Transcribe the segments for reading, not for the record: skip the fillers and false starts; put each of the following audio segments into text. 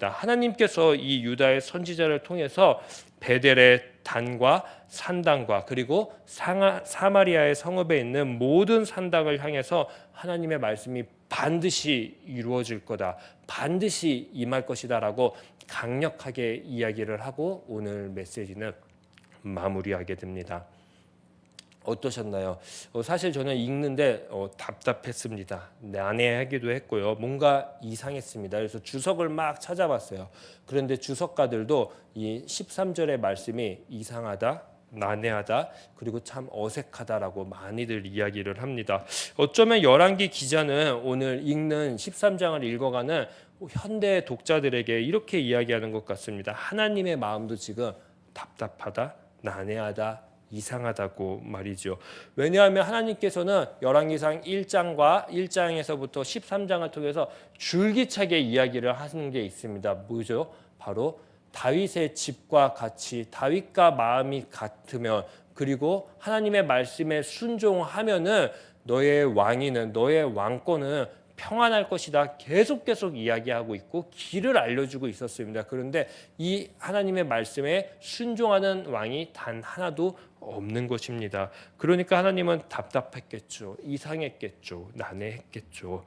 하나님께서 이 유다의 선지자를 통해서 베델의 단과 산당과 그리고 사마리아의 성읍에 있는 모든 산당을 향해서 하나님의 말씀이 반드시 이루어질 거다, 반드시 임할 것이다라고 강력하게 이야기를 하고 오늘 메시지는 마무리하게 됩니다. 어떠셨나요? 사실 저는 읽는데 답답했습니다. 난해하기도 했고요. 뭔가 이상했습니다. 그래서 주석을 막 찾아봤어요. 그런데 주석가들도 이 13절의 말씀이 이상하다, 난해하다, 그리고 참 어색하다라고 많이들 이야기를 합니다. 어쩌면 열왕기 기자는 오늘 읽는 13장을 읽어가는 현대 독자들에게 이렇게 이야기하는 것 같습니다. 하나님의 마음도 지금 답답하다, 난해하다, 이상하다고 말이죠. 왜냐하면 하나님께서는 열왕기상 1장과 1장에서부터 13장을 통해서 줄기차게 이야기를 하시는 게 있습니다. 뭐죠? 바로 다윗의 집과 같이 다윗과 마음이 같으면, 그리고 하나님의 말씀에 순종하면은 너의 왕위는, 너의 왕권은 평안할 것이다. 계속 이야기하고 있고 길을 알려주고 있었습니다. 그런데 이 하나님의 말씀에 순종하는 왕이 단 하나도 없는 것입니다. 그러니까 하나님은 답답했겠죠. 이상했겠죠. 난해했겠죠.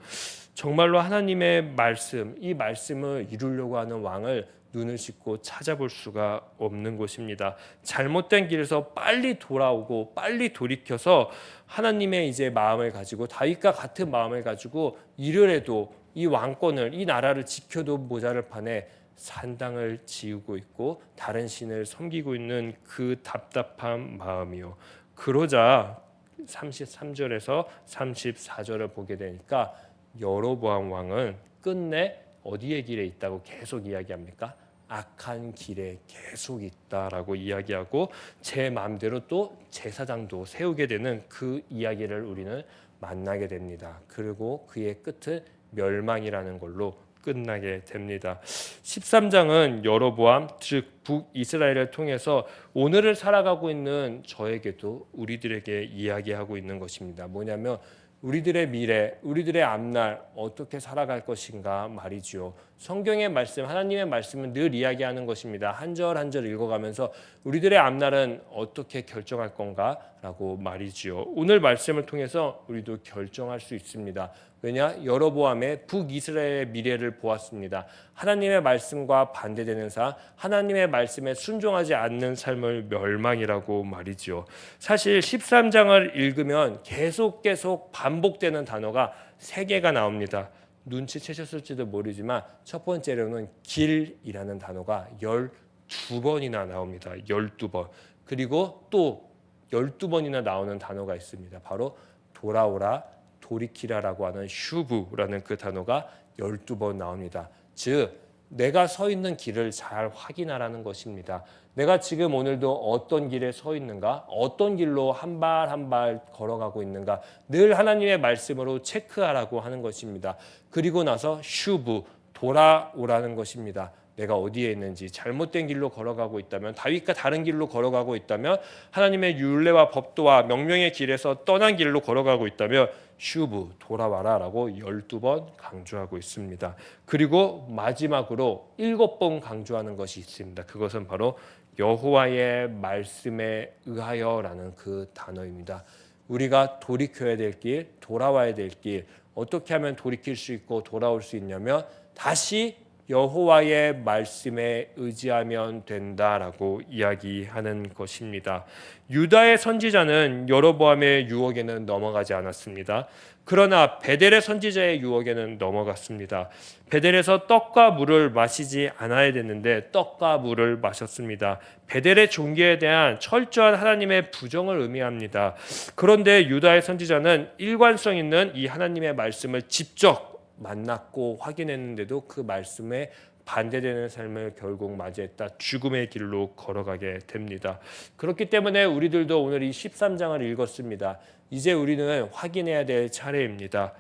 정말로 하나님의 말씀, 이 말씀을 이루려고 하는 왕을 눈을 씻고 찾아볼 수가 없는 것입니다. 잘못된 길에서 빨리 돌아오고 빨리 돌이켜서 하나님의 이제 마음을 가지고 다윗과 같은 마음을 가지고 일을 해도 이 왕권을, 이 나라를 지켜도 모자랄 판에 산당을 지우고 있고 다른 신을 섬기고 있는 그 답답한 마음이요. 그러자 33절에서 34절을 보게 되니까 여로보암 왕은 끝내 어디의 길에 있다고 계속 이야기합니까? 악한 길에 계속 있다라고 이야기하고 제 마음대로 또 제사장도 세우게 되는 그 이야기를 우리는 만나게 됩니다. 그리고 그의 끝은 멸망이라는 걸로 끝나게 됩니다. 13장은 여로보암 즉 북이스라엘을 통해서 오늘을 살아가고 있는 저에게도 우리들에게 이야기하고 있는 것입니다. 뭐냐면 우리들의 미래, 우리들의 앞날 어떻게 살아갈 것인가 말이죠. 성경의 말씀, 하나님의 말씀은 늘 이야기하는 것입니다. 한 절 한 절 읽어가면서 우리들의 앞날은 어떻게 결정할 건가라고 말이죠. 오늘 말씀을 통해서 우리도 결정할 수 있습니다. 왜냐? 여로보암의 북이스라엘의 미래를 보았습니다. 하나님의 말씀과 반대되는 삶, 하나님의 말씀에 순종하지 않는 삶을 멸망이라고 말이죠. 사실 13장을 읽으면 계속 반복되는 단어가 3개가 나옵니다. 눈치채셨을지도 모르지만 첫 번째로는 길이라는 단어가 12번이나 나옵니다. 12번. 그리고 또 12번이나 나오는 단어가 있습니다. 바로 돌아오라, 돌이키라라고 하는 슈브라는 그 단어가 12번 나옵니다. 즉 내가 서 있는 길을 잘 확인하라는 것입니다. 내가 지금 오늘도 어떤 길에 서 있는가, 어떤 길로 한 발 한 발 걸어가고 있는가 늘 하나님의 말씀으로 체크하라고 하는 것입니다. 그리고 나서 슈브, 돌아오라는 것입니다. 내가 어디에 있는지, 잘못된 길로 걸어가고 있다면, 다윗과 다른 길로 걸어가고 있다면, 하나님의 율례와 법도와 명령의 길에서 떠난 길로 걸어가고 있다면 슈브, 돌아와라 라고 12번 강조하고 있습니다. 그리고 마지막으로 7번 강조하는 것이 있습니다. 그것은 바로 여호와의 말씀에 의하여라는 그 단어입니다. 우리가 돌이켜야 될 길, 돌아와야 될 길, 어떻게 하면 돌이킬 수 있고 돌아올 수 있냐면 다시 여호와의 말씀에 의지하면 된다라고 이야기하는 것입니다. 유다의 선지자는 여로보암의 유혹에는 넘어가지 않았습니다. 그러나 베델의 선지자의 유혹에는 넘어갔습니다. 베델에서 떡과 물을 마시지 않아야 되는데 떡과 물을 마셨습니다. 베델의 종교에 대한 철저한 하나님의 부정을 의미합니다. 그런데 유다의 선지자는 일관성 있는 이 하나님의 말씀을 직접 만났고 확인했는데도 그 말씀에 반대되는 삶을 결국 맞이했다. 죽음의 길로 걸어가게 됩니다. 그렇기 때문에 우리들도 오늘 이 13장을 읽었습니다. 이제 우리는 확인해야 될 차례입니다.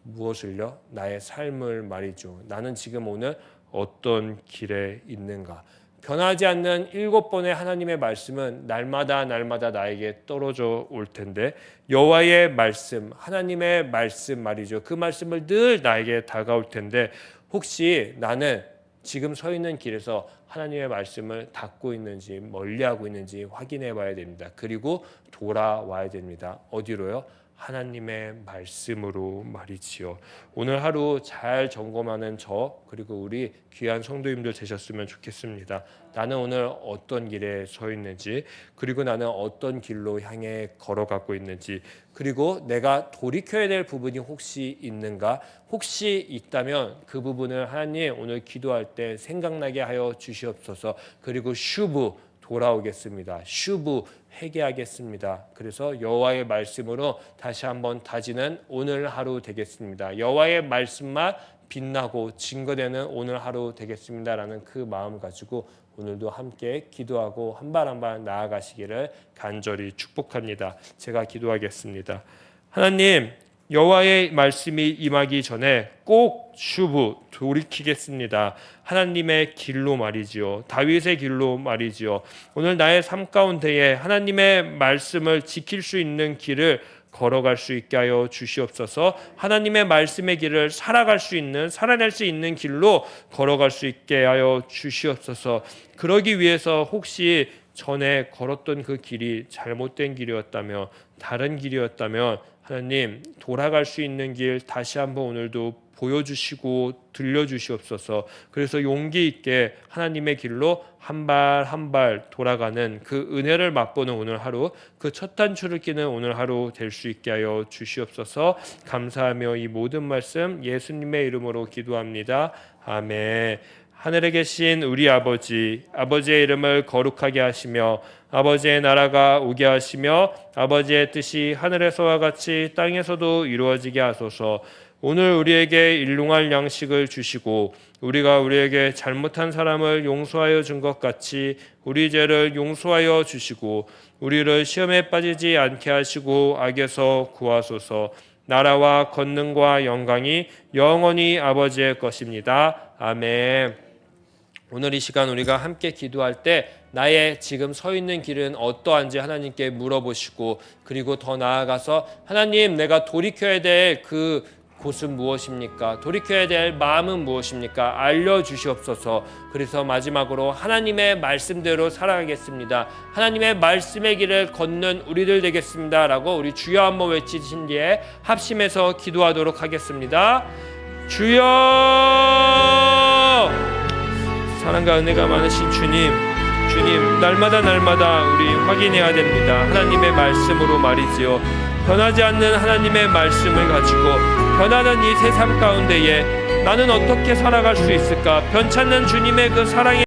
무엇을요? 나의 삶을 말이죠. 나는 지금 오늘 어떤 길에 있는가? 변하지 않는 7번의 하나님의 말씀은 날마다 나에게 떨어져 올 텐데 여호와의 말씀, 하나님의 말씀 말이죠. 그 말씀을 늘 나에게 다가올 텐데 혹시 나는 지금 서 있는 길에서 하나님의 말씀을 닫고 있는지 멀리하고 있는지 확인해 봐야 됩니다. 그리고 돌아와야 됩니다. 어디로요? 하나님의 말씀으로 말이지요. 오늘 하루 잘 점검하는 저 그리고 우리 귀한 성도님들 되셨으면 좋겠습니다. 나는 오늘 어떤 길에 서 있는지, 그리고 나는 어떤 길로 향해 걸어가고 있는지, 그리고 내가 돌이켜야 될 부분이 혹시 있는가, 혹시 있다면 그 부분을 하나님 오늘 기도할 때 생각나게 하여 주시옵소서. 그리고 슈브 돌아오겠습니다. 슈브 회개하겠습니다. 그래서 여호와의 말씀으로 다시 한번 다지는 오늘 하루 되겠습니다. 여호와의 말씀만 빛나고 증거되는 오늘 하루 되겠습니다라는 그 마음 가지고 오늘도 함께 기도하고 한 발 한 발 나아가시기를 간절히 축복합니다. 제가 기도하겠습니다. 하나님, 여호와의 말씀이 임하기 전에 꼭 슈브 돌이키겠습니다. 하나님의 길로 말이지요. 다윗의 길로 말이지요. 오늘 나의 삶 가운데에 하나님의 말씀을 지킬 수 있는 길을 걸어갈 수 있게 하여 주시옵소서. 하나님의 말씀의 길을 살아갈 수 있는, 살아낼 수 있는 길로 걸어갈 수 있게 하여 주시옵소서. 그러기 위해서 혹시 전에 걸었던 그 길이 잘못된 길이었다면, 다른 길이었다면 하나님 돌아갈 수 있는 길 다시 한번 오늘도 보여주시고 들려주시옵소서. 그래서 용기 있게 하나님의 길로 한 발 한 발 돌아가는 그 은혜를 맛보는 오늘 하루, 그 첫 단추를 끼는 오늘 하루 될 수 있게 하여 주시옵소서. 감사하며 이 모든 말씀 예수님의 이름으로 기도합니다. 아멘. 하늘에 계신 우리 아버지, 아버지의 이름을 거룩하게 하시며 아버지의 나라가 오게 하시며 아버지의 뜻이 하늘에서와 같이 땅에서도 이루어지게 하소서. 오늘 우리에게 일용할 양식을 주시고 우리가 우리에게 잘못한 사람을 용서하여 준 것 같이 우리 죄를 용서하여 주시고 우리를 시험에 빠지지 않게 하시고 악에서 구하소서. 나라와 권능과 영광이 영원히 아버지의 것입니다. 아멘. 오늘 이 시간 우리가 함께 기도할 때 나의 지금 서 있는 길은 어떠한지 하나님께 물어보시고, 그리고 더 나아가서 하나님, 내가 돌이켜야 될 그 곳은 무엇입니까? 돌이켜야 될 마음은 무엇입니까? 알려주시옵소서. 그래서 마지막으로 하나님의 말씀대로 살아가겠습니다. 하나님의 말씀의 길을 걷는 우리들 되겠습니다 라고 우리 주여 한번 외치신 뒤에 합심해서 기도하도록 하겠습니다. 주여! 사랑과 은혜가 많으신 주님, 날마다 우리 확인해야 됩니다. 하나님의 말씀으로 말이지요. 변하지 않는 하나님의 말씀을 가지고 변하는 이 세상 가운데에 나는 어떻게 살아갈 수 있을까? 변찮는 주님의 그 사랑의